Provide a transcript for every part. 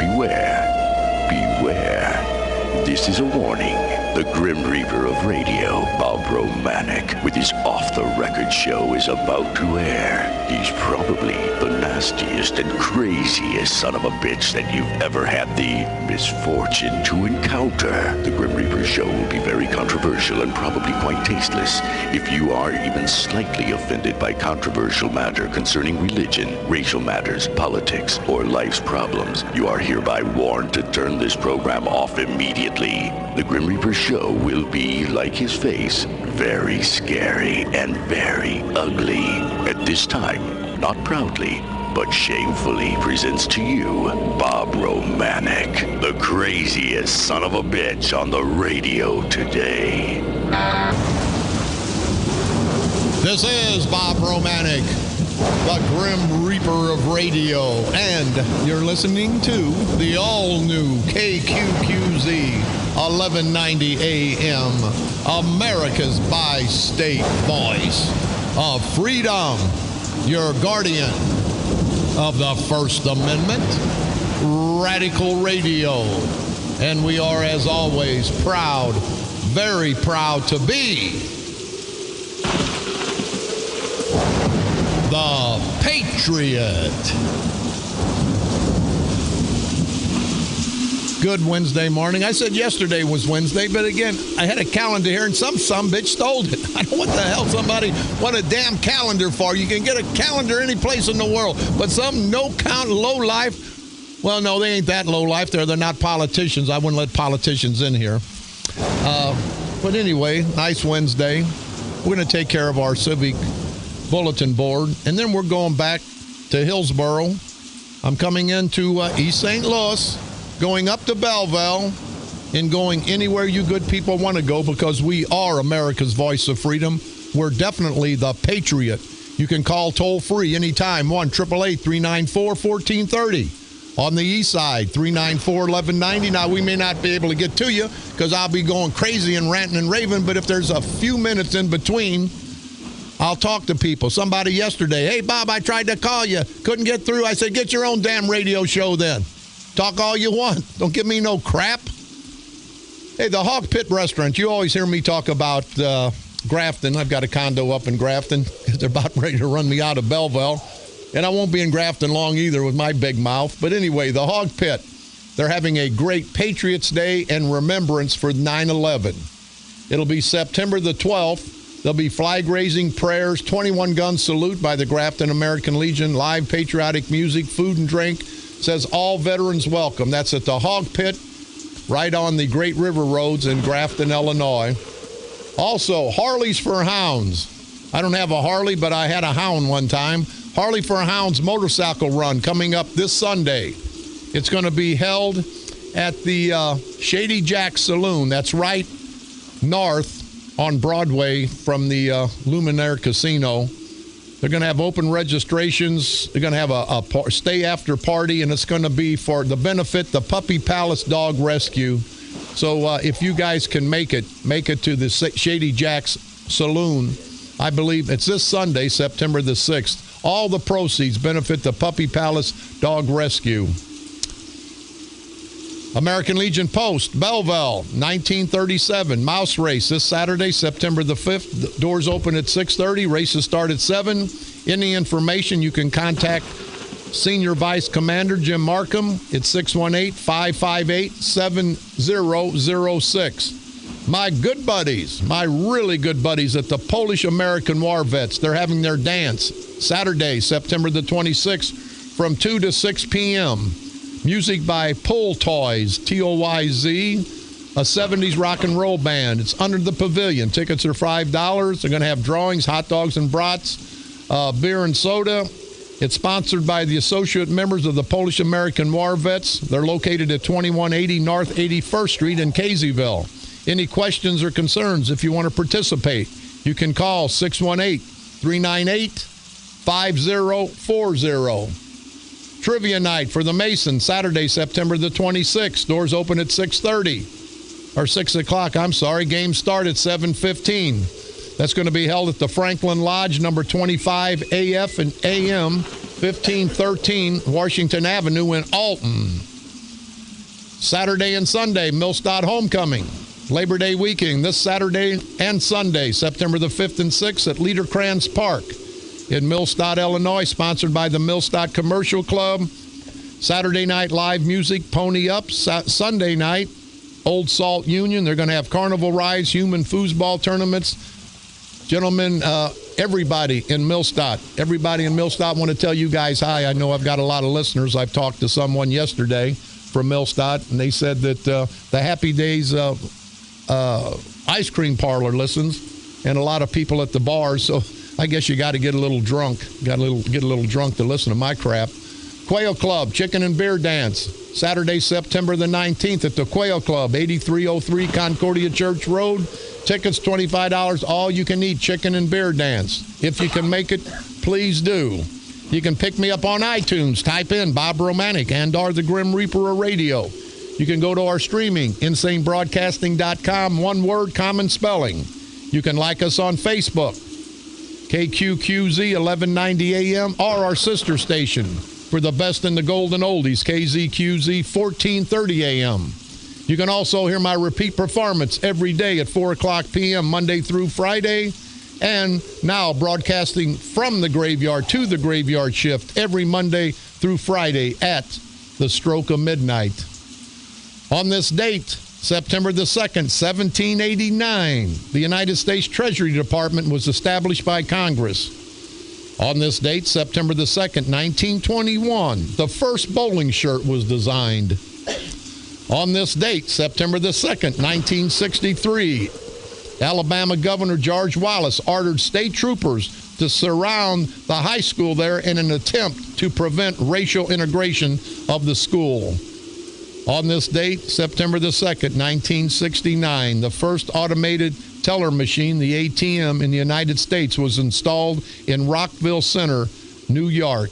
beware, beware. This is a warning. The Grim Reaper of radio, Bob Romanik, with his off-the-record show is about to air. He's probably the nastiest and craziest son of a bitch that you've ever had the misfortune to encounter. The Grim Reaper show will be very controversial and probably quite tasteless. If you are even slightly offended by controversial matter concerning religion, racial matters, politics, or life's problems, you are hereby warned to turn this program off immediately. The Grim Reaper show will be, like his face, very scary and very ugly. At this time, not proudly, but shamefully presents to you Bob Romanik, the craziest son of a bitch on the radio today. This is Bob Romanik, the Grim Reaper of radio, and you're listening to the all-new KQQZ 1190 AM, America's bi-state voice of freedom, your guardian of the First Amendment, Radical Radio. And we are, as always, proud, very proud to be the Patriot. Good Wednesday morning. I said yesterday was Wednesday, but again, I had a calendar here and some bitch stole it. I don't know what the hell somebody want a damn calendar for. You can get a calendar any place in the world, but some no-count, low-life, well, no, they ain't that low-life. They're not politicians. I wouldn't let politicians in here. But anyway, nice Wednesday. We're going to take care of our civic bulletin board, and then we're going back to Hillsboro. I'm coming into East St. Louis, going up to Belleville, and going anywhere you good people want to go, because we are America's voice of freedom. We're definitely the Patriot. You can call toll-free anytime, 1-888-394-1430. On the east side, 394-1190. Now, we may not be able to get to you because I'll be going crazy and ranting and raving, but if there's a few minutes in between, I'll talk to people. Somebody yesterday, hey, Bob, I tried to call you. Couldn't get through. I said, get your own damn radio show then. Talk all you want. Don't give me no crap. Hey, the Hog Pit Restaurant. You always hear me talk about Grafton. I've got a condo up in Grafton. They're about ready to run me out of Belleville. And I won't be in Grafton long either with my big mouth. But anyway, the Hog Pit. They're having a great Patriots Day and remembrance for 9/11. It'll be September the 12th. There'll be flag-raising prayers, 21-gun salute by the Grafton American Legion, live patriotic music, food and drink. Says all veterans welcome. That's at the Hog Pit, right on the Great River Roads in Grafton, Illinois. Also, Harleys for Hounds. I don't have a Harley, but I had a hound one time. Harley for Hounds motorcycle run coming up this Sunday. It's going to be held at the Shady Jack Saloon. That's right north on Broadway from the Luminaire Casino. They're going to have open registrations. They're going to have a stay after party, and it's going to be for the benefit, the Puppy Palace Dog Rescue. So if you guys can make it to the Shady Jack's Saloon. I believe it's this Sunday, September the 6th. All the proceeds benefit the Puppy Palace Dog Rescue. American Legion Post, Belleville, 1937, Mouse Race this Saturday, September the 5th. The doors open at 6:30. Races start at 7. Any information, you can contact Senior Vice Commander Jim Markham at 618-558-7006. My good buddies, my really good buddies at the Polish American War Vets, they're having their dance Saturday, September the 26th from 2 to 6 p.m. Music by Pull Toys, T-O-Y-Z, a 70s rock and roll band. It's under the pavilion. Tickets are $5. They're going to have drawings, hot dogs and brats, beer and soda. It's sponsored by the associate members of the Polish American War Vets. They're located at 2180 North 81st Street in Caseyville. Any questions or concerns, if you want to participate, you can call 618-398-5040. Trivia night for the Masons, Saturday, September the 26th. Doors open at 6:30, or 6 o'clock, I'm sorry. Games start at 7:15. That's going to be held at the Franklin Lodge, number 25 AF and AM, 1513 Washington Avenue in Alton. Saturday and Sunday, Millstadt Homecoming. Labor Day weekend this Saturday and Sunday, September the 5th and 6th at Liederkranz Park in Millstadt, Illinois, sponsored by the Millstadt Commercial Club. Saturday night live music, Pony Up. Sunday night, Old Salt Union. They're going to have carnival rides, human foosball tournaments. Gentlemen, everybody in Millstadt want to tell you guys hi. I know I've got a lot of listeners. I've talked to someone yesterday from Millstadt, and they said that the Happy Days ice cream parlor listens, and a lot of people at the bars. So I guess you got to get a little drunk. Get a little drunk to listen to my crap. Quail Club Chicken and Beer Dance, Saturday, September the 19th at the Quail Club, 8303 Concordia Church Road. Tickets $25. All you can eat chicken and beer dance. If you can make it, please do. You can pick me up on iTunes. Type in Bob Romanik and the Grim Reaper of Radio. You can go to our streaming, insanebroadcasting.com, one word, common spelling. You can like us on Facebook, KQQZ 1190 AM, or our sister station for the best in the golden oldies, KZQZ 1430 AM. You can also hear my repeat performance every day at 4 o'clock p.m., Monday through Friday. And now broadcasting from the graveyard to the graveyard shift every Monday through Friday at the stroke of midnight. On this date, September the 2nd, 1789, the United States Treasury Department was established by Congress. On this date, September the 2nd, 1921, the first bowling shirt was designed. On this date, September the 2nd, 1963, Alabama Governor George Wallace ordered state troopers to surround the high school there in an attempt to prevent racial integration of the school. On this date, September the 2nd, 1969, the first automated teller machine, the ATM, in the United States was installed in Rockville Center, New York.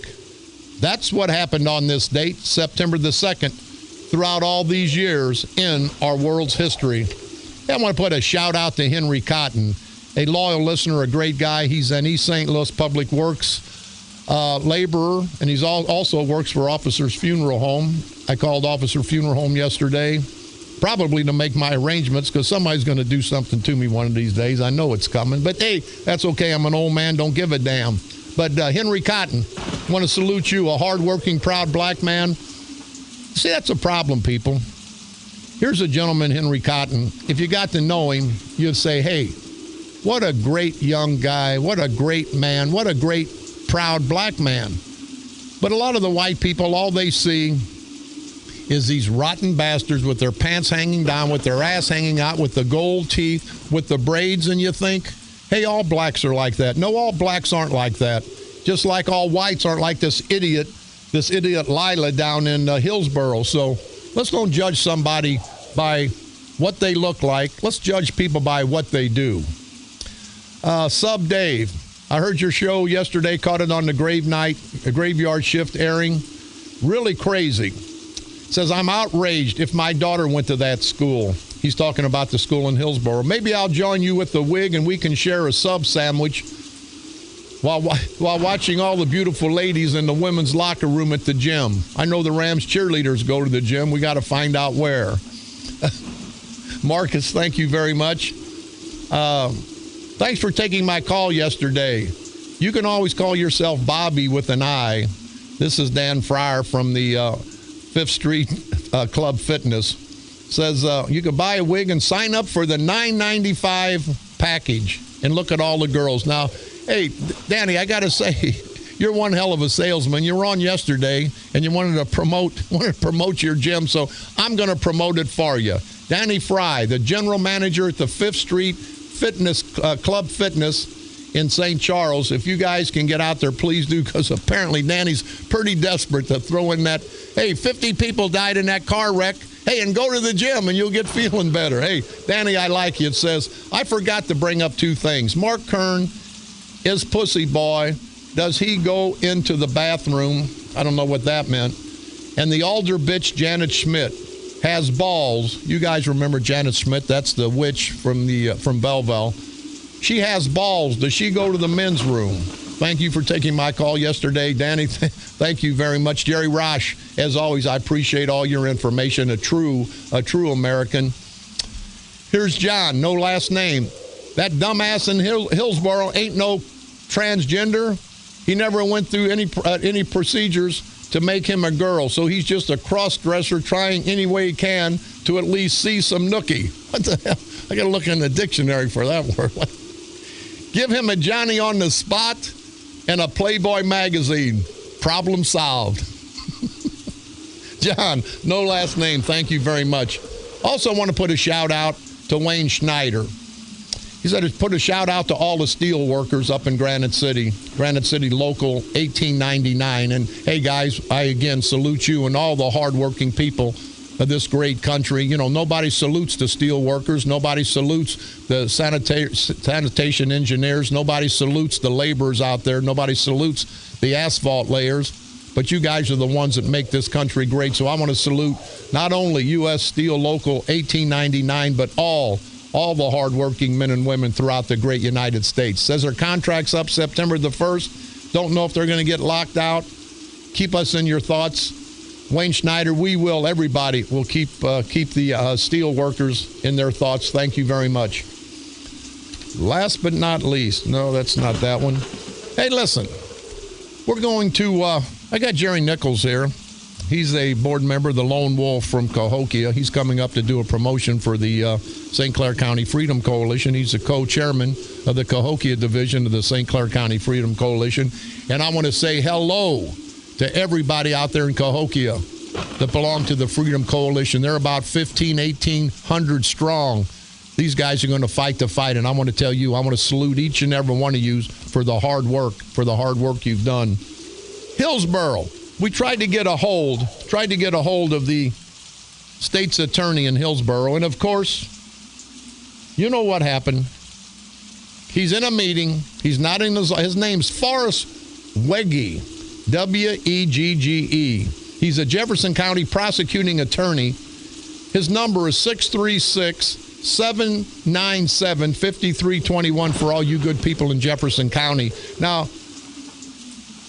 That's what happened on this date, September the 2nd, throughout all these years in our world's history. I want to put a shout out to Henry Cotton, a loyal listener, a great guy. He's an East St. Louis Public Works laborer, and he's also works for Officer's Funeral Home. I called Officer Funeral Home yesterday, probably to make my arrangements, because somebody's going to do something to me one of these days. I know it's coming, but hey, that's okay. I'm an old man, don't give a damn. But Henry Cotton, want to salute you, a hardworking, proud black man. See, that's a problem, people. Here's a gentleman, Henry Cotton. If you got to know him, you'd say, hey, what a great young guy, what a great man, what a great, proud black man. But a lot of the white people, all they see is these rotten bastards with their pants hanging down, with their ass hanging out, with the gold teeth, with the braids, and you think, hey, all blacks are like that. No, all blacks aren't like that. Just like all whites aren't like this idiot Lila down in Hillsborough. So let's don't judge somebody by what they look like. Let's judge people by what they do. Sub Dave, I heard your show yesterday, caught it on the graveyard shift airing. Really crazy. Says, I'm outraged if my daughter went to that school. He's talking about the school in Hillsborough. Maybe I'll join you with the wig and we can share a sub sandwich while watching all the beautiful ladies in the women's locker room at the gym. I know the Rams cheerleaders go to the gym. We got to find out where. Marcus, thank you very much. Thanks for taking my call yesterday. You can always call yourself Bobby with an I. This is Dan Fryer from the 5th Street Club Fitness. Says you can buy a wig and sign up for the $9.95 package and look at all the girls. Now, hey, Danny, I got to say, you're one hell of a salesman. You were on yesterday, and you wanted to promote your gym, so I'm going to promote it for you. Danny Fry, the general manager at the 5th Street Fitness Club Fitness in St. Charles. If you guys can get out there, please do, because apparently Danny's pretty desperate to throw in that, hey, 50 people died in that car wreck. Hey, and go to the gym and you'll get feeling better. Hey, Danny, I like you. It says, I forgot to bring up two things. Mark Kern is Pussy Boy. Does he go into the bathroom? I don't know what that meant. And the alder bitch, Janet Schmidt, has balls. You guys remember Janet Schmidt? That's the witch from Belleville. She has balls. Does she go to the men's room? Thank you for taking my call yesterday. Danny, thank you very much. Jerry Rosh, as always, I appreciate all your information. A true American. Here's John, no last name. That dumbass in Hillsboro ain't no transgender. He never went through any procedures to make him a girl, so he's just a cross-dresser trying any way he can to at least see some nookie. What the hell? I got to look in the dictionary for that word. Give him a Johnny on the spot and a Playboy magazine. Problem solved. John, no last name. Thank you very much. Also want to put a shout out to Wayne Schneider. He said to put a shout out to all the steel workers up in Granite City Local 1899. And hey guys, I again salute you and all the hardworking people of this great country. You know, nobody salutes the steel workers. Nobody salutes the sanitation engineers. Nobody salutes the laborers out there. Nobody salutes the asphalt layers. But you guys are the ones that make this country great. So I want to salute not only U.S. Steel Local 1899, but all the hardworking men and women throughout the great United States. Says their contract's up September the 1st. Don't know if they're going to get locked out. Keep us in your thoughts. Wayne Schneider, everybody will keep the steel workers in their thoughts. Thank you very much. Last but not least, no, that's not that one. Hey, listen, we're going to, I got Jerry Nichols here. He's a board member, the Lone Wolf from Cahokia. He's coming up to do a promotion for the St. Clair County Freedom Coalition. He's the co-chairman of the Cahokia division of the St. Clair County Freedom Coalition. And I want to say hello to everybody out there in Cahokia that belong to the Freedom Coalition. They're about 1,800 strong. These guys are going to fight the fight, and I want to tell you, I want to salute each and every one of you for the hard work you've done. Hillsboro, we tried to get a hold of the state's attorney in Hillsboro, and of course, you know what happened. He's in a meeting. He's not in his name's Forrest Wegge. W-E-G-G-E. He's a Jefferson County prosecuting attorney. His number is 636-797-5321 for all you good people in Jefferson County. Now,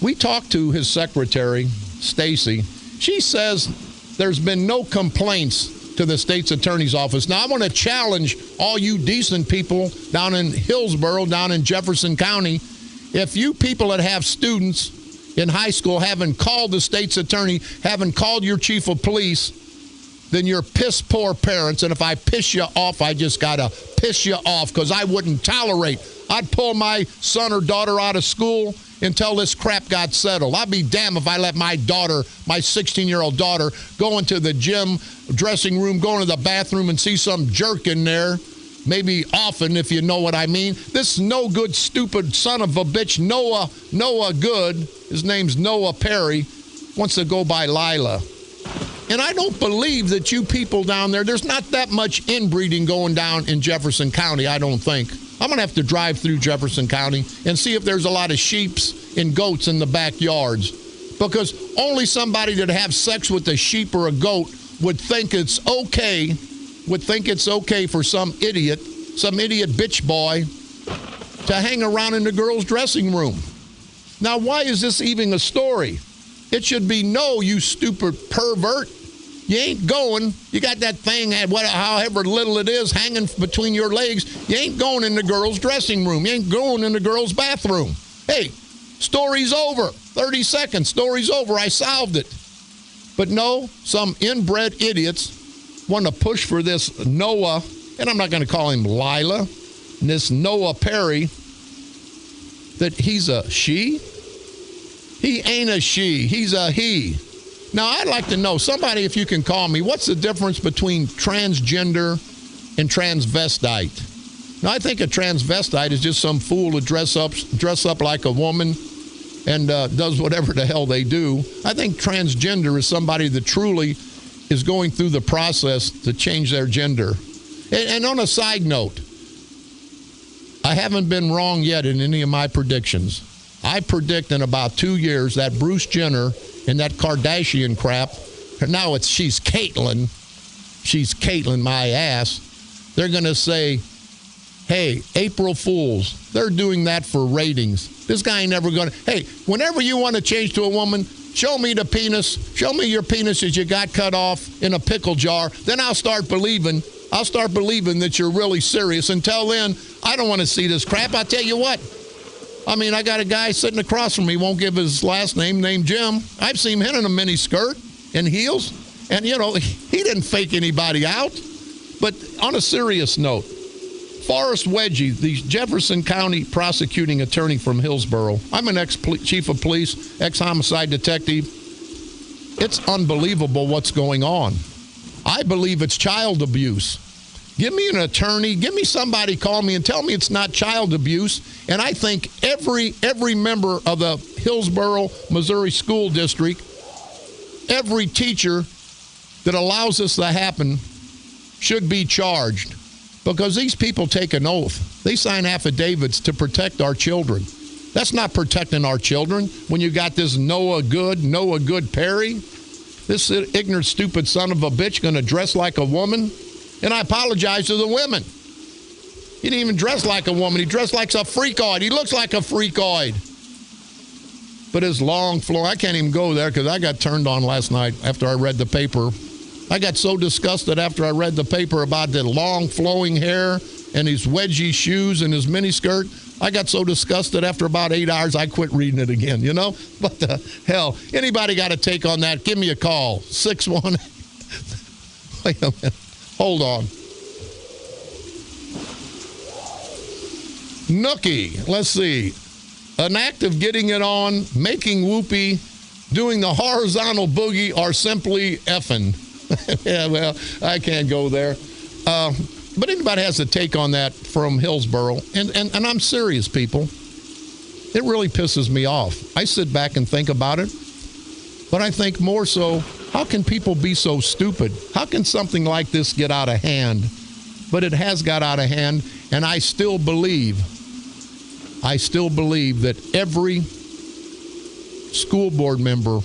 we talked to his secretary, Stacy. She says there's been no complaints to the state's attorney's office. Now, I want to challenge all you decent people down in Hillsboro, down in Jefferson County. If you people that have students in high school haven't called the state's attorney, haven't called your chief of police, then you're piss poor parents. And if I piss you off, I just got to piss you off because I wouldn't tolerate. I'd pull my son or daughter out of school until this crap got settled. I'd be damned if I let my daughter, my 16-year-old daughter, go into the gym, dressing room, go into the bathroom and see some jerk in there. Maybe often, if you know what I mean. This no good, stupid son of a bitch, Noah Good, his name's Noah Perry, wants to go by Lila. And I don't believe that you people down there's not that much inbreeding going down in Jefferson County, I don't think. I'm going to have to drive through Jefferson County and see if there's a lot of sheeps and goats in the backyards. Because only somebody that have sex with a sheep or a goat would think it's okay for some idiot bitch boy to hang around in the girls' dressing room. Now, why is this even a story? It should be no, you stupid pervert. You ain't going. You got that thing, however little it is, hanging between your legs. You ain't going in the girls' dressing room. You ain't going in the girls' bathroom. Hey, story's over. 30 seconds, story's over. I solved it. But no, some inbred idiots want to push for this Noah, and I'm not going to call him Lila, and this Noah Perry, that he's a she. He ain't a she. He's a he. Now, I'd like to know, somebody, if you can call me, what's the difference between transgender and transvestite? Now, I think a transvestite is just some fool who dress up like a woman and does whatever the hell they do. I think transgender is somebody that truly is going through the process to change their gender. And on a side note, I haven't been wrong yet in any of my predictions. I predict in about 2 years that Bruce Jenner and that Kardashian crap, now she's Caitlyn, my ass, they're going to say, hey, April Fools, they're doing that for ratings. This guy ain't never going to, hey, whenever you want to change to a woman, show me the penis. Show me your penis that you got cut off in a pickle jar. Then I'll start believing that you're really serious. Until then, I don't want to see this crap. I'll tell you what. I mean, I got a guy sitting across from me, won't give his last name, named Jim. I've seen him in a mini skirt and heels. And, you know, he didn't fake anybody out. But on a serious note, Forrest Wedgie, the Jefferson County prosecuting attorney from Hillsborough. I'm an ex-chief of police, ex-homicide detective. It's unbelievable what's going on. I believe it's child abuse. Give me an attorney. Give me somebody, call me and tell me it's not child abuse. And I think every member of the Hillsborough, Missouri School District, every teacher that allows this to happen should be charged. Because these people take an oath. They sign affidavits to protect our children. That's not protecting our children when you got this Noah Good Perry, this ignorant, stupid son of a bitch going to dress like a woman. And I apologize to the women. He didn't even dress like a woman. He dressed like a freakoid. He looks like a freakoid. But his long flow, I can't even go there because I got turned on last night after I read the paper. I got so disgusted after I read the paper about the long flowing hair and his wedgie shoes and his miniskirt. I got so disgusted after about 8 hours, I quit reading it again, you know? What the hell? Anybody got a take on that? Give me a call. 618. Wait a minute. Hold on. Nookie. Let's see. An act of getting it on, making whoopee, doing the horizontal boogie, or simply effing. Yeah, well, I can't go there. But anybody has a take on that from Hillsborough. And I'm serious, people. It really pisses me off. I sit back and think about it. But I think more so, how can people be so stupid? How can something like this get out of hand? But it has got out of hand. And I still believe that every school board member,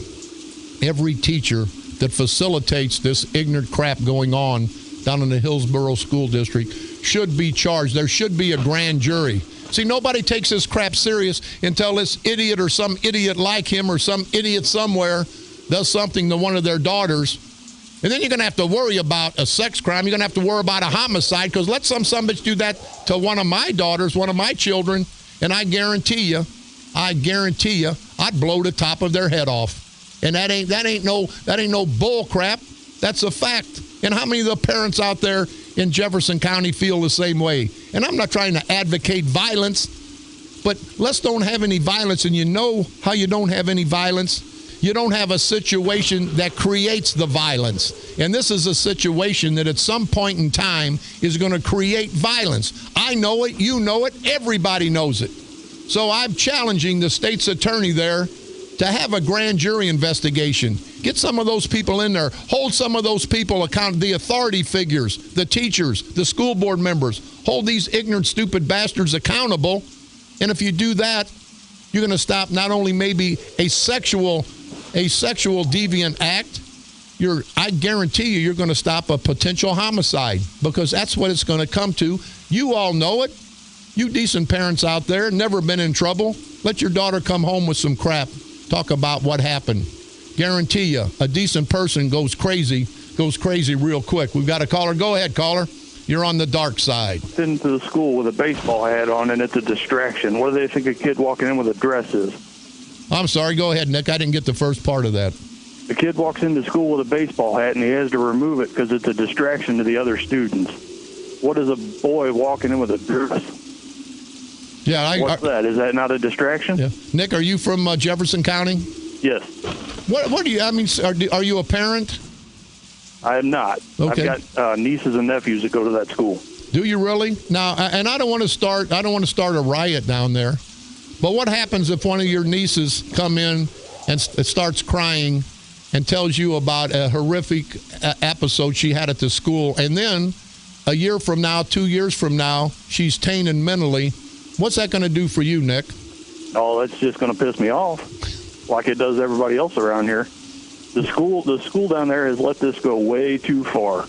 every teacher that facilitates this ignorant crap going on down in the Hillsborough School District should be charged. There should be a grand jury. See, nobody takes this crap serious until this idiot or some idiot like him or some idiot somewhere does something to one of their daughters. And then you're going to have to worry about a sex crime. You're going to have to worry about a homicide, because let some bitch do that to one of my daughters, one of my children, and I guarantee you, I'd blow the top of their head off. And that ain't no bull crap. That's a fact. And how many of the parents out there in Jefferson County feel the same way? And I'm not trying to advocate violence, but let's don't have any violence. And you know how you don't have any violence? You don't have a situation that creates the violence. And this is a situation that at some point in time is going to create violence. I know it. You know it. Everybody knows it. So I'm challenging the state's attorney there to have a grand jury investigation. Get some of those people in there. Hold some of those people accountable, the authority figures, the teachers, the school board members. Hold these ignorant, stupid bastards accountable. And if you do that, you're going to stop not only maybe a sexual deviant act, I guarantee you're going to stop a potential homicide, because that's what it's going to come to. You all know it. You decent parents out there, never been in trouble. Let your daughter come home with some crap. Talk about what happened. Guarantee you, a decent person goes crazy real quick. We've got a caller. Go ahead, caller. You're on the dark side. Into the school with a baseball hat on, and it's a distraction. What do they think a kid walking in with a dress is? I'm sorry. Go ahead, Nick. I didn't get the first part of that. The kid walks into school with a baseball hat, and he has to remove it because it's a distraction to the other students. What is a boy walking in with a dress? Yeah, what's that? Is that not a distraction? Yeah. Nick, are you from Jefferson County? Yes. What do you? I mean, are you a parent? I am not. Okay. I've got nieces and nephews that go to that school. Do you really? Now, and I don't want to start a riot down there. But what happens if one of your nieces come in and starts crying and tells you about a horrific episode she had at the school, and then a year from now, 2 years from now, she's tainted mentally? What's that going to do for you, Nick? Oh, that's just going to piss me off, like it does everybody else around here. The school down there has let this go way too far.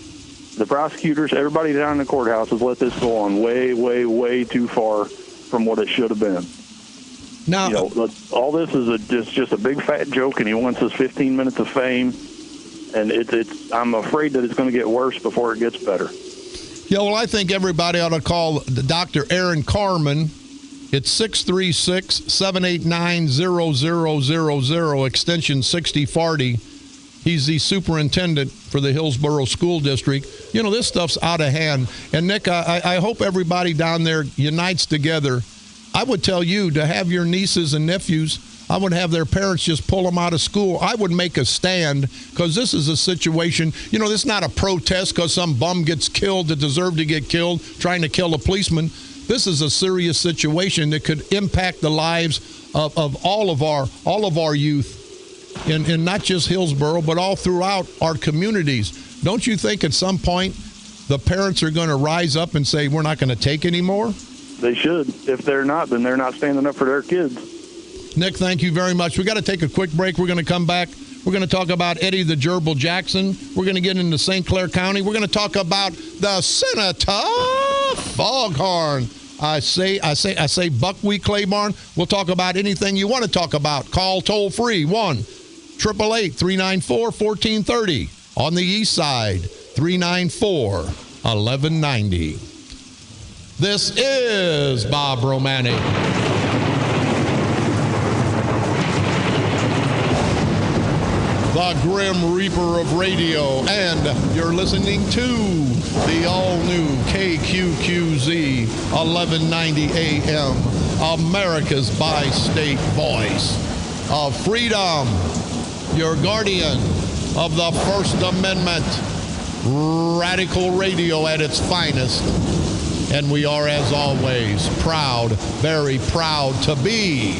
The prosecutors, everybody down in the courthouse has let this go on way, way, way too far from what it should have been. Now, all this is just a big fat joke, and he wants his 15 minutes of fame. And I'm afraid that it's going to get worse before it gets better. Yeah, well, I think everybody ought to call Dr. Aaron Carmen. It's 636-789-0000, extension 6040. He's the superintendent for the Hillsborough School District. You know, this stuff's out of hand. And, Nick, I hope everybody down there unites together. I would tell you to have your nieces and nephews, I would have their parents just pull them out of school. I would make a stand, because this is a situation, you know, this is not a protest because some bum gets killed that deserved to get killed trying to kill a policeman. This is a serious situation that could impact the lives of all of our youth in not just Hillsborough, but all throughout our communities. Don't you think at some point the parents are going to rise up and say, we're not going to take anymore? They should. If they're not, then they're not standing up for their kids. Nick, thank you very much. We got to take a quick break. We're going to come back. We're going to talk about Eddie the Gerbil Jackson. We're going to get into St. Clair County. We're going to talk about the Senator Foghorn. I say buckwheat Claiborne. We'll talk about anything you want to talk about. Call toll free 1-888-394-1430. On the east side, 394-1190. This is Bob Romanik. The Grim Reaper of Radio, and you're listening to the all-new KQQZ 1190 AM, America's bi-state voice of freedom, your guardian of the First Amendment, radical radio at its finest. And we are, as always, proud, very proud to be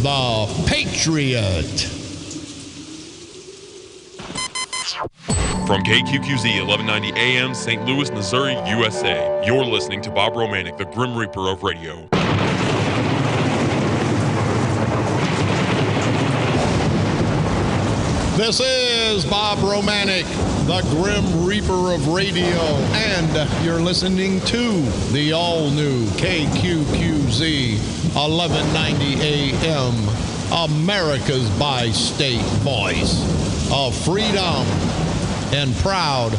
the Patriot. From KQQZ 1190 AM, St. Louis, Missouri, USA, you're listening to Bob Romanik, the Grim Reaper of Radio. This is Bob Romanik, the Grim Reaper of Radio, and you're listening to the all-new KQQZ 1190 AM, America's bi-state voice of freedom, and proud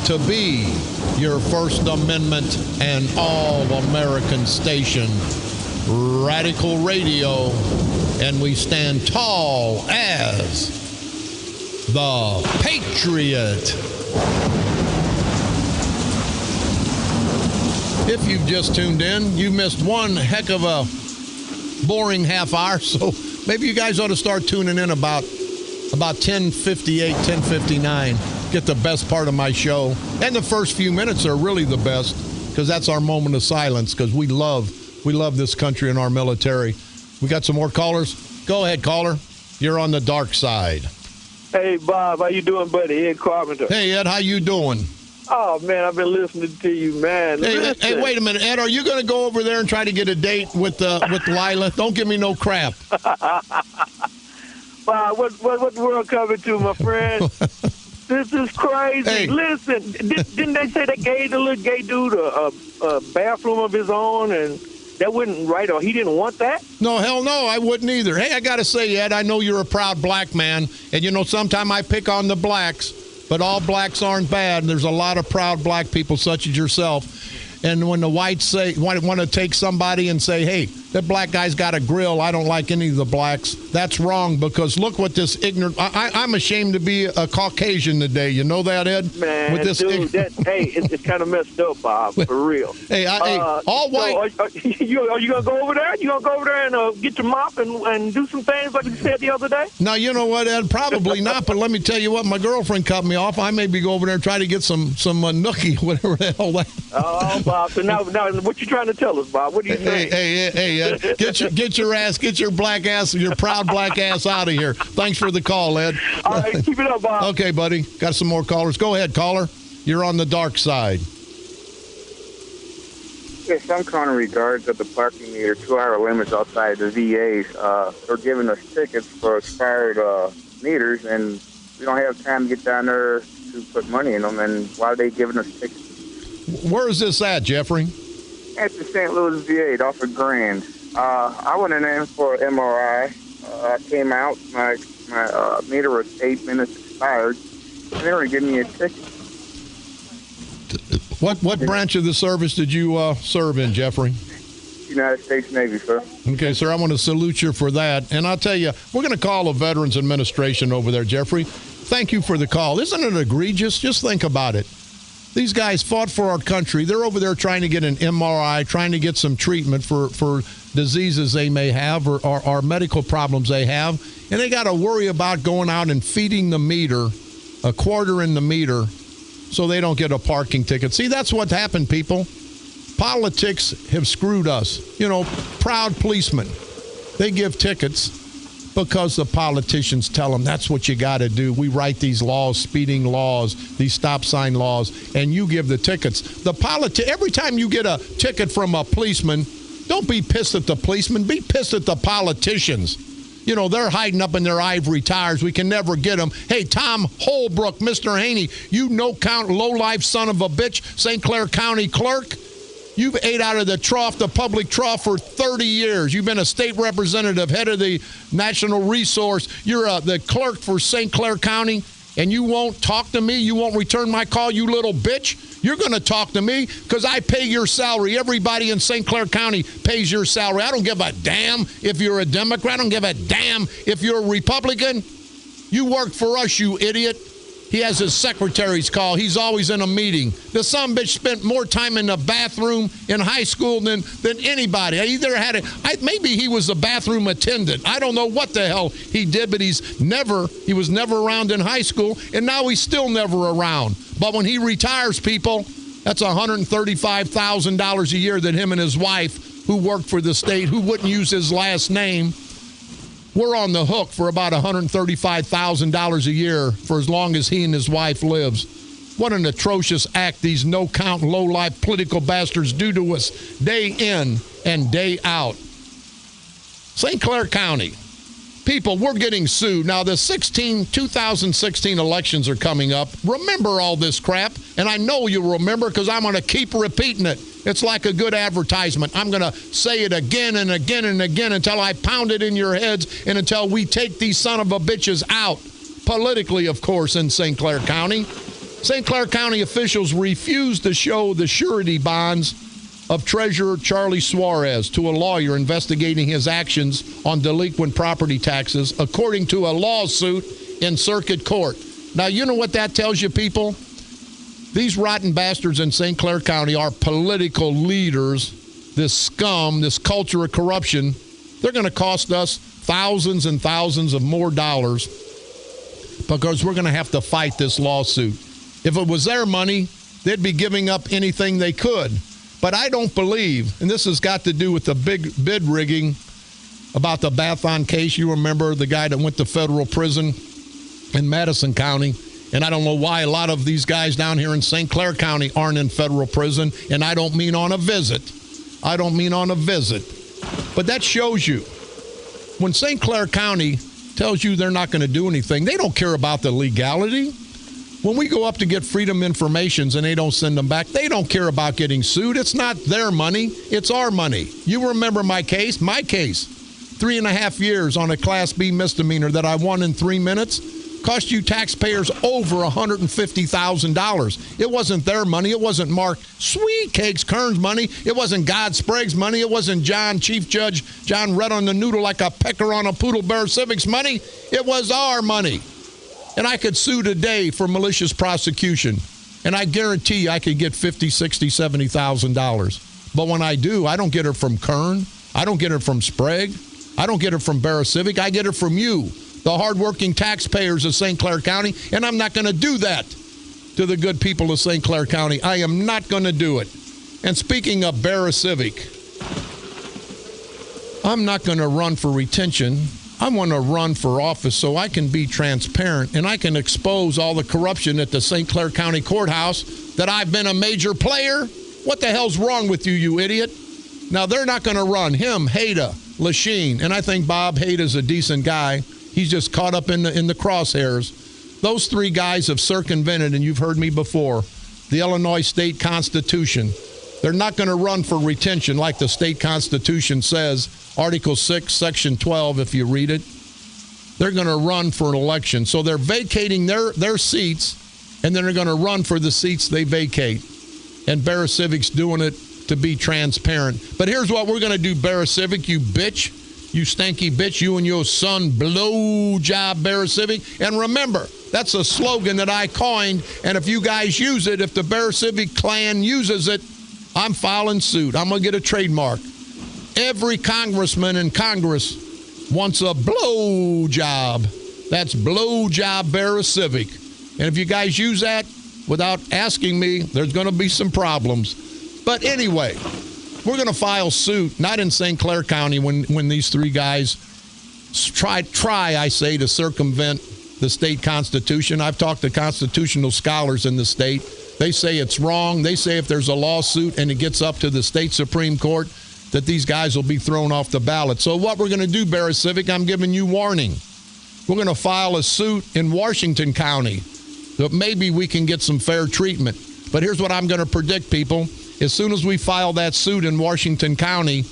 to be your First Amendment and all-American station, Radical Radio, and we stand tall as the Patriot. If you've just tuned in, you missed one heck of a boring half hour, so maybe you guys ought to start tuning in about 10:58, 10:59. Get the best part of my show. And the first few minutes are really the best, because that's our moment of silence, because we love this country and our military. We got some more callers. Go ahead, caller. You're on the dark side. Hey, Bob, how you doing, buddy? Ed Carpenter. Hey, Ed, how you doing? Oh, man, I've been listening to you, man. Hey, wait a minute, Ed. Are you going to go over there and try to get a date with Lila? Don't give me no crap. Bob, what world coming to, my friend? This is crazy. Hey. Listen, didn't they say they gave the little gay dude a bathroom of his own, and that wasn't right, or he didn't want that? No, hell no, I wouldn't either. Hey, I got to say, Ed, I know you're a proud black man, and you know, sometimes I pick on the blacks, but all blacks aren't bad, and there's a lot of proud black people such as yourself. And when the whites say want to take somebody and say, hey, that black guy's got a grill, I don't like any of the blacks, that's wrong, because look what this ignorant... I'm ashamed to be a Caucasian today. You know that, Ed? Man, with this dude, it's kind of messed up, Bob, for real. Hey, all white... So are you going to go over there? You going to go over there and get your mop and do some things like you said the other day? Now, you know what, Ed? Probably not, but let me tell you what, my girlfriend cut me off. I maybe go over there and try to get some nookie, whatever the hell that... Oh, Bob, so now what you trying to tell us, Bob? What are you saying? Hey, get your black ass, your proud black ass out of here. Thanks for the call, Ed. All right, keep it up, Bob. Okay, buddy. Got some more callers. Go ahead, caller. You're on the dark side. Yes, I'm calling in regards of the parking meter 2-hour limits outside the VAs. They're giving us tickets for expired meters, and we don't have time to get down there to put money in them, and why are they giving us tickets? Where is this at, Jeffrey? At the St. Louis VA, off of Grand. I went in for an MRI. I came out. My meter was 8 minutes expired. And they were giving me a ticket. What branch of the service did you serve in, Jeffrey? United States Navy, sir. Okay, sir, I want to salute you for that. And I'll tell you, we're going to call the Veterans Administration over there, Jeffrey. Thank you for the call. Isn't it egregious? Just think about it. These guys fought for our country. They're over there trying to get an MRI, trying to get some treatment for diseases they may have or medical problems they have. And they got to worry about going out and feeding the meter, a quarter in the meter, so they don't get a parking ticket. See, that's what happened, people. Politics have screwed us. You know, proud policemen, they give tickets because the politicians tell them that's what you got to do. We write these laws, speeding laws, these stop sign laws, and you give the tickets. Every time you get a ticket from a policeman, don't be pissed at the policeman. Be pissed at the politicians. You know, they're hiding up in their ivory towers. We can never get them. Hey, Tom Holbrook, Mr. Haney, you no-count, low-life son of a bitch, St. Clair County clerk. You've ate out of the trough, the public trough, for 30 years. You've been a state representative, head of the National Resource. You're the clerk for St. Clair County, and you won't talk to me? You won't return my call, you little bitch? You're going to talk to me because I pay your salary. Everybody in St. Clair County pays your salary. I don't give a damn if you're a Democrat. I don't give a damn if you're a Republican. You work for us, you idiot. He has his secretary's call. He's always in a meeting. The son bitch spent more time in the bathroom in high school than anybody. Maybe he was a bathroom attendant. I don't know what the hell he did, but he was never around in high school, and now he's still never around. But when he retires, people, that's $135,000 a year that him and his wife, who work for the state, who wouldn't use his last name, we're on the hook for about $135,000 a year for as long as he and his wife lives. What an atrocious act these no-count, low-life political bastards do to us day in and day out. St. Clair County. People, we're getting sued. Now, the 2016 elections are coming up. Remember all this crap, and I know you'll remember because I'm going to keep repeating it. It's like a good advertisement. I'm going to say it again and again and again until I pound it in your heads and until we take these son of a bitches out. Politically, of course, in St. Clair County. St. Clair County officials refused to show the surety bonds of Treasurer Charlie Suarez to a lawyer investigating his actions on delinquent property taxes, according to a lawsuit in circuit court. Now, you know what that tells you, people? These rotten bastards in St. Clair County are political leaders. This scum, this culture of corruption, they're going to cost us thousands and thousands of more dollars because we're going to have to fight this lawsuit. If it was their money, they'd be giving up anything they could. But I don't believe, and this has got to do with the big bid rigging about the Bathon case. You remember the guy that went to federal prison in Madison County. And I don't know why a lot of these guys down here in St. Clair County aren't in federal prison. And I don't mean on a visit. But that shows you. When St. Clair County tells you they're not going to do anything, they don't care about the legality. When we go up to get freedom informations and they don't send them back, they don't care about getting sued. It's not their money. It's our money. You remember my case? 3.5 years on a Class B misdemeanor that I won in 3 minutes. Cost you taxpayers over $150,000. It wasn't their money. It wasn't Mark Sweet Cakes Kern's money. It wasn't God Sprague's money. It wasn't Chief Judge John Red on the Noodle like a pecker on a Poodle Bear Civics money. It was our money. And I could sue today for malicious prosecution. And I guarantee you I could get $50,000, $60,000, $70,000. But when I do, I don't get it from Kern. I don't get it from Sprague. I don't get it from Bear Civic. I get it from you, the hardworking taxpayers of St. Clair County, and I'm not going to do that to the good people of St. Clair County. I am not going to do it. And speaking of Bear Civic, I'm not going to run for retention. I want to run for office so I can be transparent and I can expose all the corruption at the St. Clair County Courthouse, that I've been a major player. What the hell's wrong with you, you idiot? Now, they're not going to run. Him, Haida, Lachine, and I think Bob Haida's a decent guy. He's just caught up in the crosshairs. Those three guys have circumvented, and you've heard me before, the Illinois state constitution. They're not going to run for retention like the state constitution says, Article 6, Section 12, if you read it. They're going to run for an election. So they're vacating their seats, and then they're going to run for the seats they vacate. And Bear Civic's doing it to be transparent. But here's what we're going to do, Bear Civic, you bitch. You stanky bitch, you and your son, blow job Bear Civic. And remember, that's a slogan that I coined, and if you guys use it, if the Bear Civic clan uses it, I'm filing suit. I'm going to get a trademark. Every congressman in Congress wants a blow job. That's blow job Bear Civic. And if you guys use that without asking me, there's going to be some problems. But anyway, we're going to file suit, not in St. Clair County when these three guys try, I say, to circumvent the state constitution. I've talked to constitutional scholars in the state. They say it's wrong. They say if there's a lawsuit and it gets up to the state Supreme Court, that these guys will be thrown off the ballot. So what we're going to do, Bear Civic, I'm giving you warning. We're going to file a suit in Washington County that maybe we can get some fair treatment. But here's what I'm going to predict, people. As soon as we file that suit in Washington County,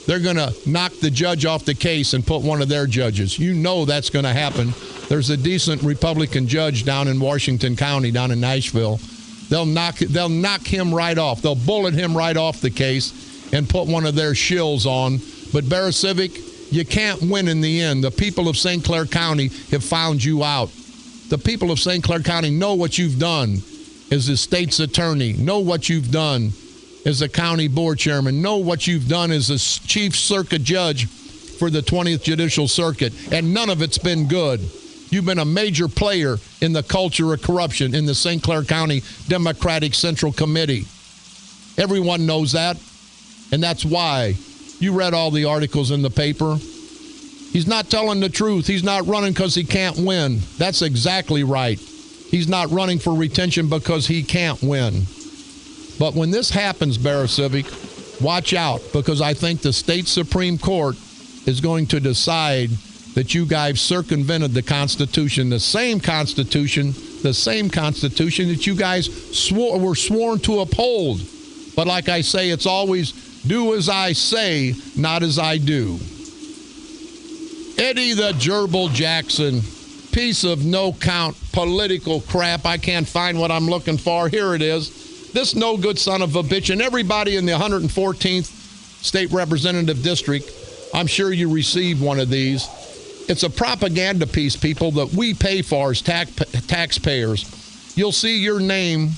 they're going to knock the judge off the case and put one of their judges. You know that's going to happen. There's a decent Republican judge down in Washington County, down in Nashville. They'll knock him right off. They'll bullet him right off the case and put one of their shills on. But Bear Civic, you can't win in the end. The people of St. Clair County have found you out. The people of St. Clair County know what you've done as the state's attorney, know what you've done as a county board chairman, know what you've done as a chief circuit judge for the 20th Judicial Circuit, and none of it's been good. You've been a major player in the culture of corruption in the St. Clair County Democratic Central Committee. Everyone knows that, and that's why you read all the articles in the paper. He's not telling the truth. He's not running because he can't win. That's exactly right. He's not running for retention because he can't win. But when this happens, Bear Civic, watch out, because I think the state Supreme Court is going to decide that you guys circumvented the Constitution, the same Constitution that you guys were sworn to uphold. But like I say, it's always do as I say, not as I do. Eddie the Gerbil Jackson, piece of no-count political crap. I can't find what I'm looking for. Here it is. This no-good son of a bitch, and everybody in the 114th State Representative District, I'm sure you received one of these. It's a propaganda piece, people, that we pay for as taxpayers. You'll see your name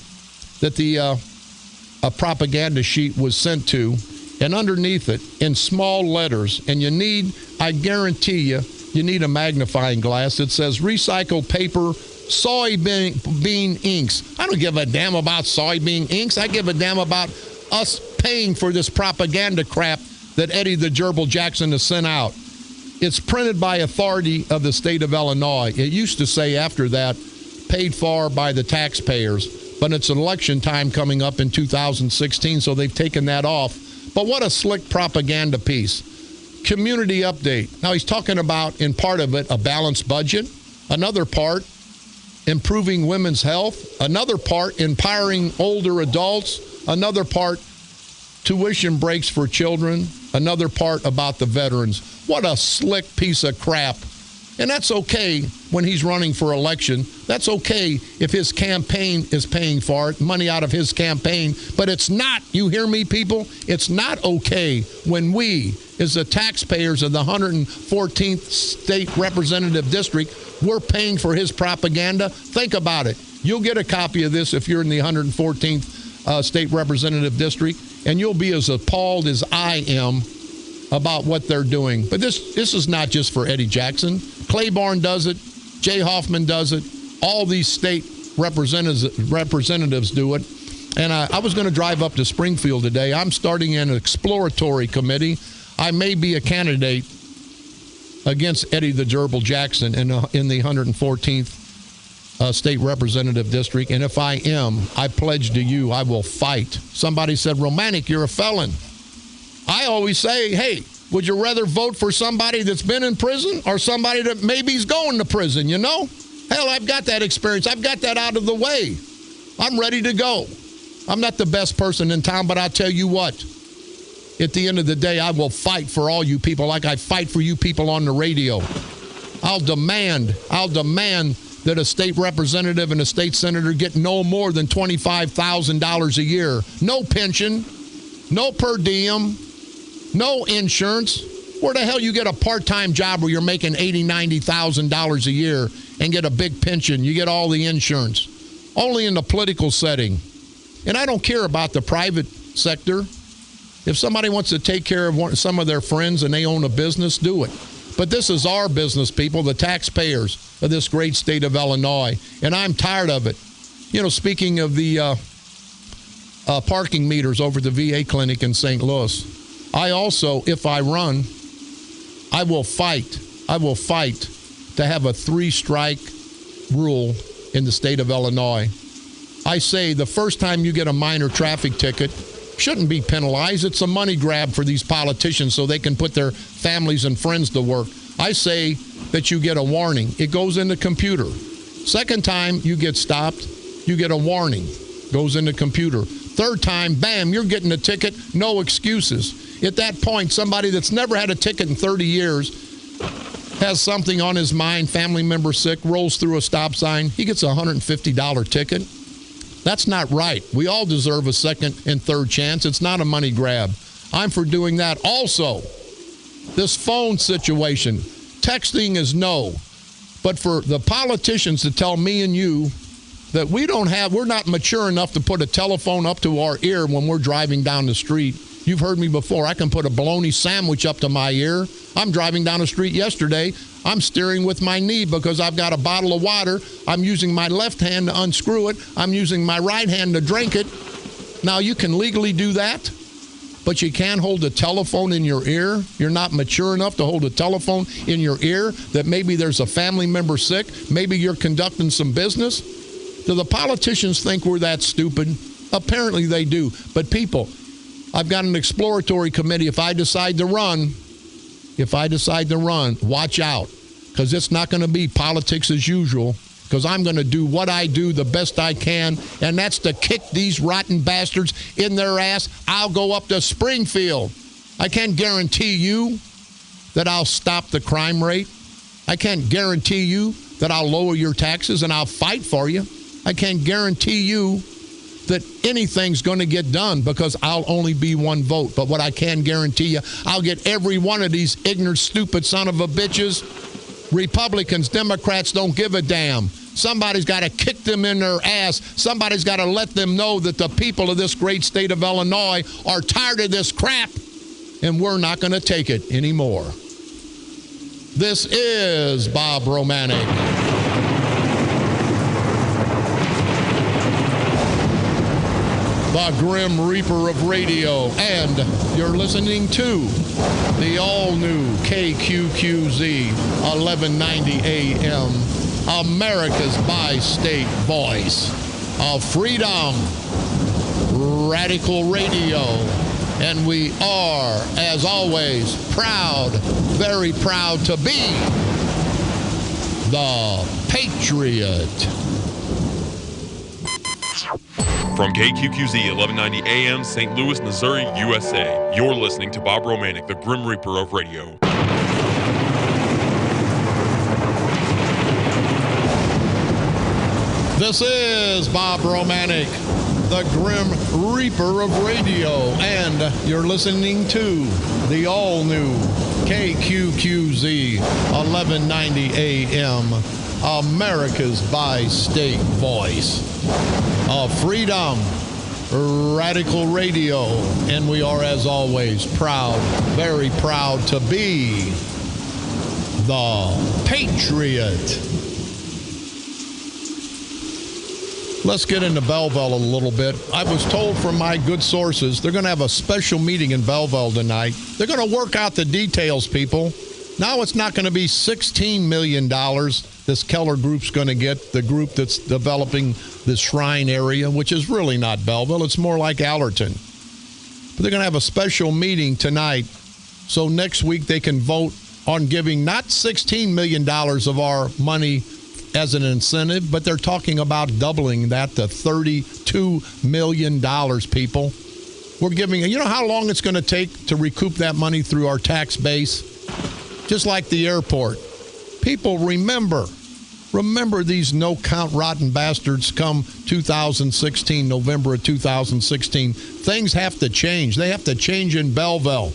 that a propaganda sheet was sent to, and underneath it, in small letters, and you need, I guarantee you need a magnifying glass. It says recycled paper, soybean inks. I don't give a damn about soybean inks. I give a damn about us paying for this propaganda crap that Eddie the Gerbil Jackson has sent out. It's printed by authority of the state of Illinois. It used to say after that, paid for by the taxpayers. But it's election time coming up in 2016, so they've taken that off. But what a slick propaganda piece. Community update. Now he's talking about, in part of it, a balanced budget. Another part, improving women's health. Another part, empowering older adults. Another part, tuition breaks for children. Another part about the veterans. What a slick piece of crap. And that's okay when he's running for election. That's okay if his campaign is paying for it, money out of his campaign. But it's not, you hear me, people? It's not okay when we, as the taxpayers of the 114th State Representative District, we're paying for his propaganda. Think about it. You'll get a copy of this if you're in the 114th State Representative District, and you'll be as appalled as I am about what they're doing. But this is not just for Eddie Jackson. Claiborne does it. Jay Hoffman does it. All these state representatives do it. And I was going to drive up to Springfield today. I'm starting an exploratory committee. I may be a candidate against Eddie the Gerbil Jackson in the 114th State Representative District. And if I am, I pledge to you, I will fight. Somebody said, Romanik, you're a felon. I always say, hey, would you rather vote for somebody that's been in prison or somebody that maybe is going to prison, you know? Hell, I've got that experience. I've got that out of the way. I'm ready to go. I'm not the best person in town, but I'll tell you what. At the end of the day, I will fight for all you people like I fight for you people on the radio. I'll demand that a state representative and a state senator get no more than $25,000 a year. No pension, no per diem, no insurance. Where the hell you get a part-time job where you're making $80,000, $90,000 a year and get a big pension? You get all the insurance. Only in the political setting. And I don't care about the private sector. If somebody wants to take care of some of their friends and they own a business, do it. But this is our business, people, the taxpayers of this great state of Illinois. And I'm tired of it. You know, speaking of the parking meters over at the VA clinic in St. Louis, I also, if I run, I will fight to have a 3-strike rule in the state of Illinois. I say the first time you get a minor traffic ticket, shouldn't be penalized. It's a money grab for these politicians so they can put their families and friends to work. I say that you get a warning. It goes in the computer. Second time you get stopped, you get a warning. Goes in the computer. Third time, bam, you're getting a ticket, no excuses. At that point, somebody that's never had a ticket in 30 years has something on his mind, family member sick, rolls through a stop sign, he gets a $150 ticket. That's not right. We all deserve a second and third chance. It's not a money grab. I'm for doing that. Also, this phone situation, texting is no. But for the politicians to tell me and you that we're not mature enough to put a telephone up to our ear when we're driving down the street. You've heard me before. I can put a bologna sandwich up to my ear. I'm driving down the street yesterday. I'm steering with my knee because I've got a bottle of water. I'm using my left hand to unscrew it. I'm using my right hand to drink it. Now, you can legally do that, but you can't hold a telephone in your ear. You're not mature enough to hold a telephone in your ear that maybe there's a family member sick. Maybe you're conducting some business. Do the politicians think we're that stupid? Apparently they do. But people, I've got an exploratory committee. If I decide to run, watch out, because it's not going to be politics as usual, because I'm going to do what I do the best I can, and that's to kick these rotten bastards in their ass. I'll go up to Springfield. I can't guarantee you that I'll stop the crime rate. I can't guarantee you that I'll lower your taxes and I'll fight for you. I can't guarantee you that anything's going to get done because I'll only be one vote. But what I can guarantee you, I'll get every one of these ignorant, stupid son of a bitches. Republicans, Democrats don't give a damn. Somebody's got to kick them in their ass. Somebody's got to let them know that the people of this great state of Illinois are tired of this crap, and we're not going to take it anymore. This is Bob Romanik. The Grim Reaper of Radio, and you're listening to the all-new KQQZ 1190 AM, America's bi-state voice of freedom, radical radio, and we are, as always, proud, very proud to be the Patriot. From KQQZ 1190 AM, St. Louis, Missouri, USA, you're listening to Bob Romanik, the Grim Reaper of Radio. This is Bob Romanik, the Grim Reaper of Radio, and you're listening to the all-new KQQZ 1190 AM, America's bi-state voice of freedom, radical radio, and we are, as always, proud, very proud to be the Patriot. Let's get into Belleville a little bit. I was told from my good sources they're going to have a special meeting in Belleville tonight. They're going to work out the details, people. Now it's not going to be $16 million this Keller Group's going to get, the group that's developing the Shrine area, which is really not Belleville. It's more like Allerton. But they're going to have a special meeting tonight so next week they can vote on giving not $16 million of our money as an incentive, but they're talking about doubling that to $32 million, people. We're giving, you know how long it's going to take to recoup that money through our tax base? Just like the airport. People, remember these no-count rotten bastards come 2016, November of 2016. Things have to change. They have to change in Belleville.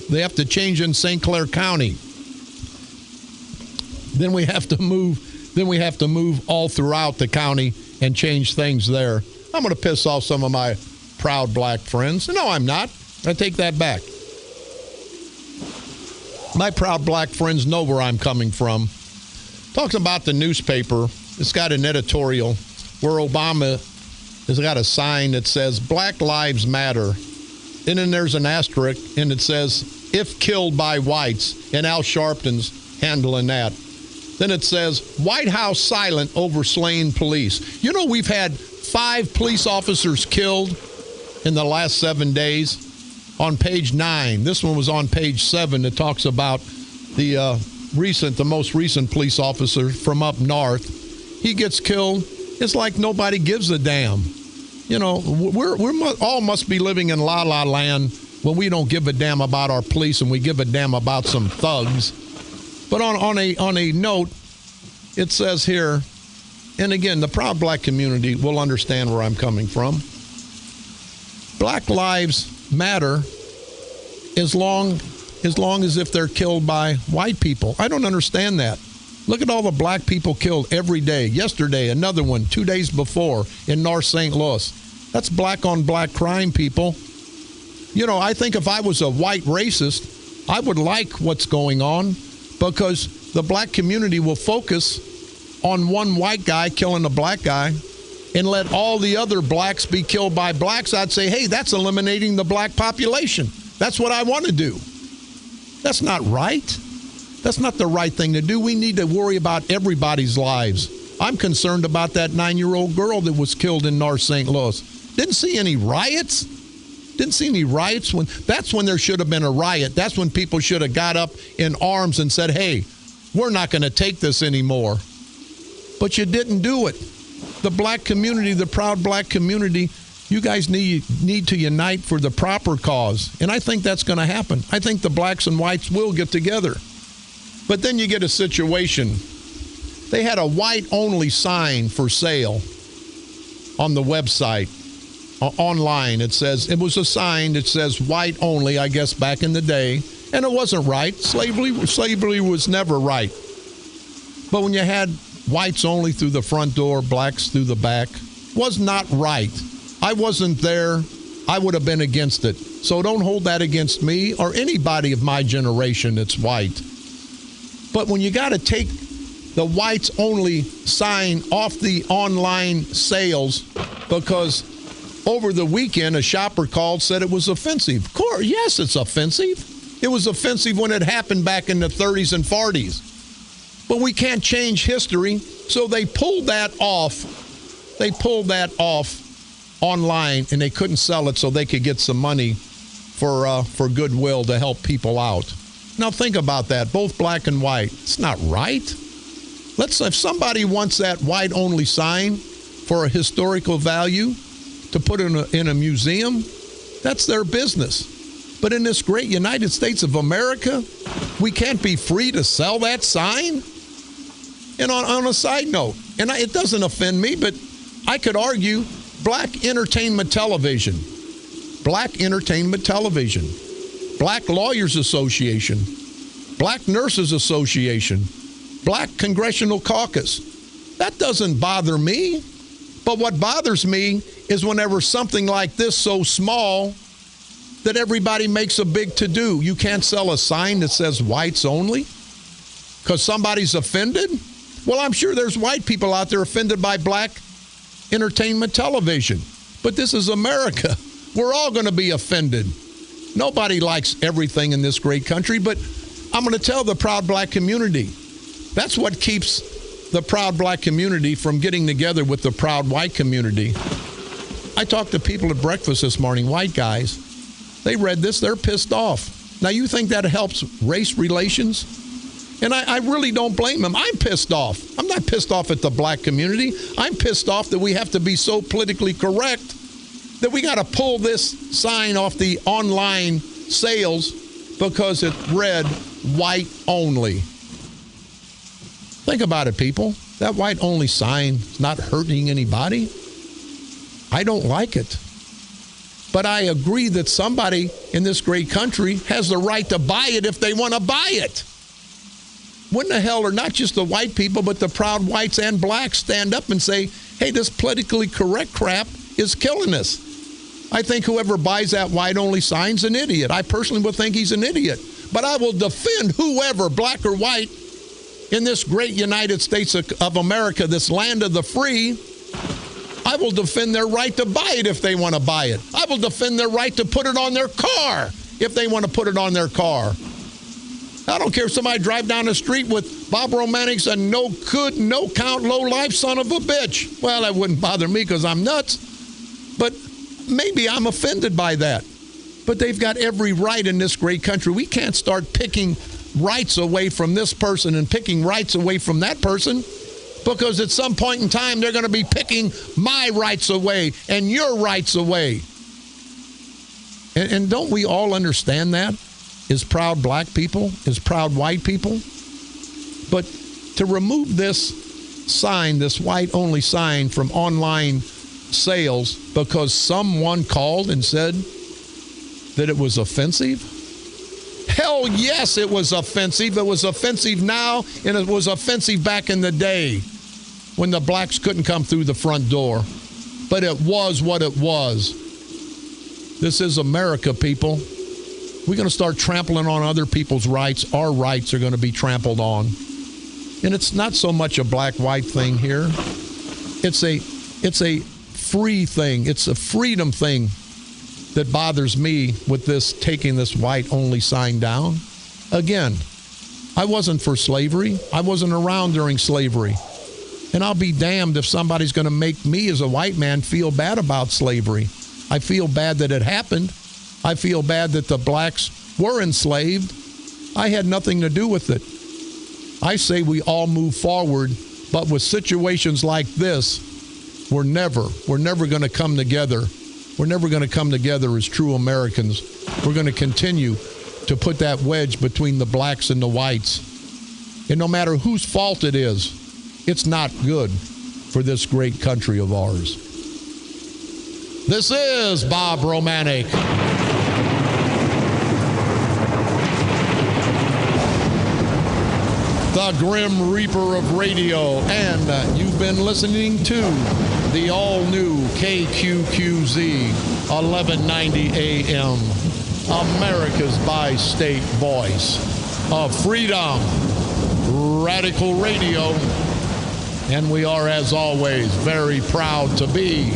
They have to change in St. Clair County. Then we have to move all throughout the county and change things there. I'm going to piss off some of my proud black friends. No, I'm not. I take that back. My proud black friends know where I'm coming from. Talks about the newspaper. It's got an editorial where Obama has got a sign that says Black Lives Matter. And then there's an asterisk, and it says, if killed by whites, and Al Sharpton's handling that. Then it says, White House silent over slain police. You know, we've had 5 police officers killed in the last 7 days. On page 9, this one was on page 7. It talks about the most recent police officer from up north. He gets killed. It's like nobody gives a damn. You know, we're all must be living in la la land when we don't give a damn about our police and we give a damn about some thugs. But on a note, it says here, and again, the proud black community will understand where I'm coming from. Black lives matter as long as if they're killed by white people. I don't understand that. Look at all the black people killed every day. Yesterday, another one, 2 days before in North St. Louis. That's black on black crime, people. You know, I think if I was a white racist, I would like what's going on because the black community will focus on one white guy killing a black guy and let all the other blacks be killed by blacks. I'd say, hey, that's eliminating the black population. That's what I want to do. That's not right. That's not the right thing to do. We need to worry about everybody's lives. I'm concerned about that 9-year-old girl that was killed in North St. Louis. Didn't see any riots. That's when there should have been a riot. That's when people should have got up in arms and said, hey, we're not going to take this anymore. But you didn't do it. The black community, the proud black community, you guys need to unite for the proper cause. And I think that's going to happen. I think the blacks and whites will get together. But then you get a situation. They had a white-only sign for sale on the website, online. It was a sign that says white only, I guess, back in the day. And it wasn't right. Slavery was never right. But when you had whites only through the front door, blacks through the back, was not right. I wasn't there. I would have been against it. So don't hold that against me or anybody of my generation that's white. But when you got to take the whites only sign off the online sales because over the weekend a shopper called, said it was offensive. Of course, yes, it's offensive. It was offensive when it happened back in the 30s and 40s. But we can't change history, so they pulled that off. They pulled that off online, and they couldn't sell it so they could get some money for goodwill to help people out. Now think about that, both black and white. It's not right. If somebody wants that white-only sign for a historical value to put in a museum, that's their business. But in this great United States of America, we can't be free to sell that sign? And on a side note, and it doesn't offend me, but I could argue Black Entertainment Television, Black Entertainment Television, Black Lawyers Association, Black Nurses Association, Black Congressional Caucus. That doesn't bother me. But what bothers me is whenever something like this so small that everybody makes a big to-do. You can't sell a sign that says whites only because somebody's offended? Well, I'm sure there's white people out there offended by Black Entertainment Television. But this is America. We're all going to be offended. Nobody likes everything in this great country, but I'm going to tell the proud black community. That's what keeps the proud black community from getting together with the proud white community. I talked to people at breakfast this morning, white guys. They read this, they're pissed off. Now, you think that helps race relations? And I really don't blame him. I'm pissed off. I'm not pissed off at the black community. I'm pissed off that we have to be so politically correct that we got to pull this sign off the online sales because it read white only. Think about it, people. That white only sign is not hurting anybody. I don't like it. But I agree that somebody in this great country has the right to buy it if they want to buy it. When the hell are not just the white people, but the proud whites and blacks stand up and say, hey, this politically correct crap is killing us. I think whoever buys that white-only sign's an idiot. I personally would think he's an idiot. But I will defend whoever, black or white, in this great United States of America, this land of the free. I will defend their right to buy it if they want to buy it. I will defend their right to put it on their car if they want to put it on their car. I don't care if somebody drive down the street with Bob Romanik's a no good, no count, low life son of a bitch. Well, that wouldn't bother me because I'm nuts. But maybe I'm offended by that. But they've got every right in this great country. We can't start picking rights away from this person and picking rights away from that person, because at some point in time they're going to be picking my rights away and your rights away. And don't we all understand that? As proud black people, as proud white people? But to remove this sign, this white-only sign from online sales because someone called and said that it was offensive? Hell yes, it was offensive. It was offensive now, and it was offensive back in the day when the blacks couldn't come through the front door. But it was what it was. This is America, people. We're going to start trampling on other people's rights. Our rights are going to be trampled on. And it's not so much a black-white thing here. It's a free thing. It's a freedom thing that bothers me with this, taking this white-only sign down. Again, I wasn't for slavery. I wasn't around during slavery. And I'll be damned if somebody's going to make me as a white man feel bad about slavery. I feel bad that it happened. I feel bad that the blacks were enslaved. I had nothing to do with it. I say we all move forward, but with situations like this, we're never going to come together. We're never going to come together as true Americans. We're going to continue to put that wedge between the blacks and the whites. And no matter whose fault it is, it's not good for this great country of ours. This is Bob Romanik. The Grim Reaper of Radio, and you've been listening to the all-new KQQZ 1190 AM, America's bi-state voice of freedom, radical radio, and we are, as always, very proud to be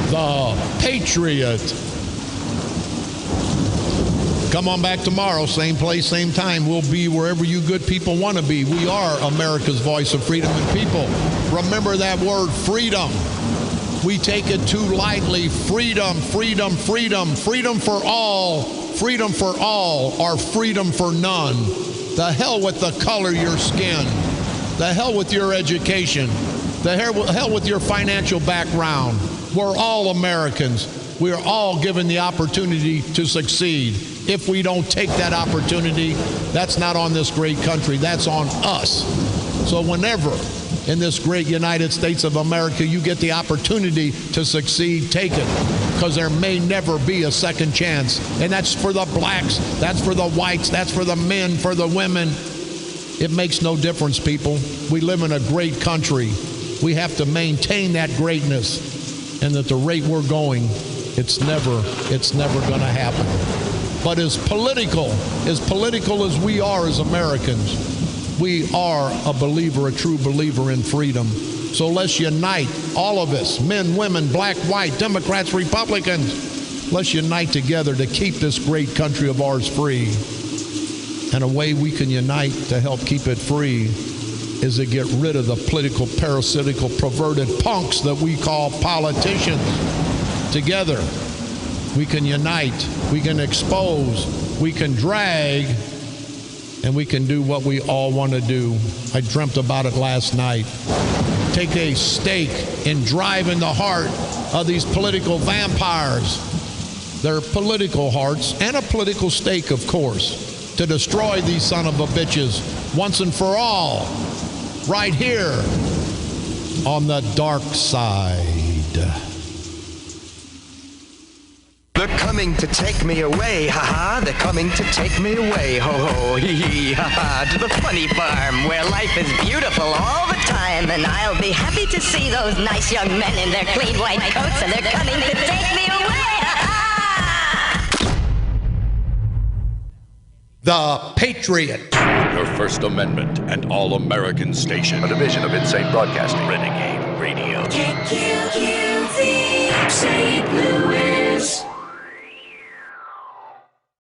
the Patriot. Come on back tomorrow, same place, same time. We'll be wherever you good people want to be. We are America's voice of freedom and people. Remember that word, freedom. We take it too lightly. Freedom, freedom, freedom. Freedom for all. Freedom for all, or freedom for none. The hell with the color of your skin. The hell with your education. The hell with your financial background. We're all Americans. We are all given the opportunity to succeed. If we don't take that opportunity, that's not on this great country. That's on us. So whenever in this great United States of America you get the opportunity to succeed, take it. Because there may never be a second chance. And that's for the blacks. That's for the whites. That's for the men, for the women. It makes no difference, people. We live in a great country. We have to maintain that greatness. And at the rate we're going, it's never going to happen. But as political as we are as Americans, we are a believer, a true believer in freedom. So let's unite, all of us, men, women, black, white, Democrats, Republicans. Let's unite together to keep this great country of ours free. And a way we can unite to help keep it free is to get rid of the political, parasitical, perverted punks that we call politicians. Together, we can unite, we can expose, we can drag, and we can do what we all want to do. I dreamt about it last night. Take a stake and drive in the heart of these political vampires. Their political hearts and a political stake, of course, to destroy these son of a bitches once and for all, right here on the dark side. They're coming to take me away, ha-ha. They're coming to take me away, ho-ho, hee-hee, ha-ha. To the funny farm where life is beautiful all the time. And I'll be happy to see those nice young men in their clean white coats. And they're coming to take me away, ha-ha. The Patriot. Your First Amendment and All-American Station. A division of Insane Broadcasting. Renegade Radio. KQQZ, St. Louis.